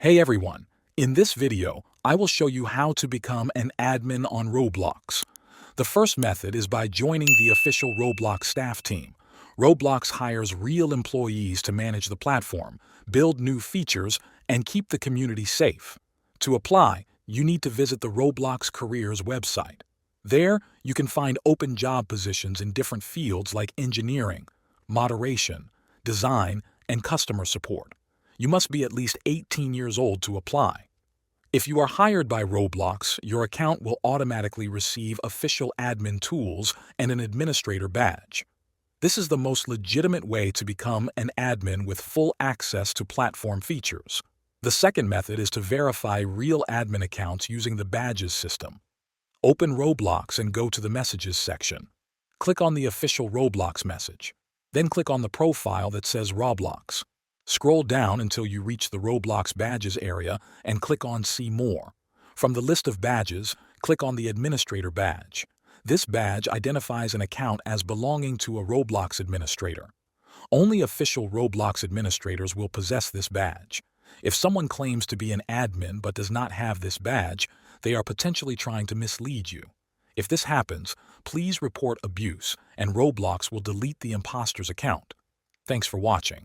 Hey everyone, in this video, I will show you how to become an admin on Roblox. The first method is by joining the official Roblox staff team. Roblox hires real employees to manage the platform, build new features, and keep the community safe. To apply, you need to visit the Roblox Careers website. There, you can find open job positions in different fields like engineering, moderation, design, and customer support. You must be at least 18 years old to apply. If you are hired by Roblox, your account will automatically receive official admin tools and an administrator badge. This is the most legitimate way to become an admin with full access to platform features. The second method is to verify real admin accounts using the badges system. Open Roblox and go to the Messages section. Click on the official Roblox message. Then click on the profile that says Roblox. Scroll down until you reach the Roblox Badges area and click on See More. From the list of badges, click on the Administrator badge. This badge identifies an account as belonging to a Roblox administrator. Only official Roblox administrators will possess this badge. If someone claims to be an admin but does not have this badge, they are potentially trying to mislead you. If this happens, please report abuse, and Roblox will delete the imposter's account. Thanks for watching.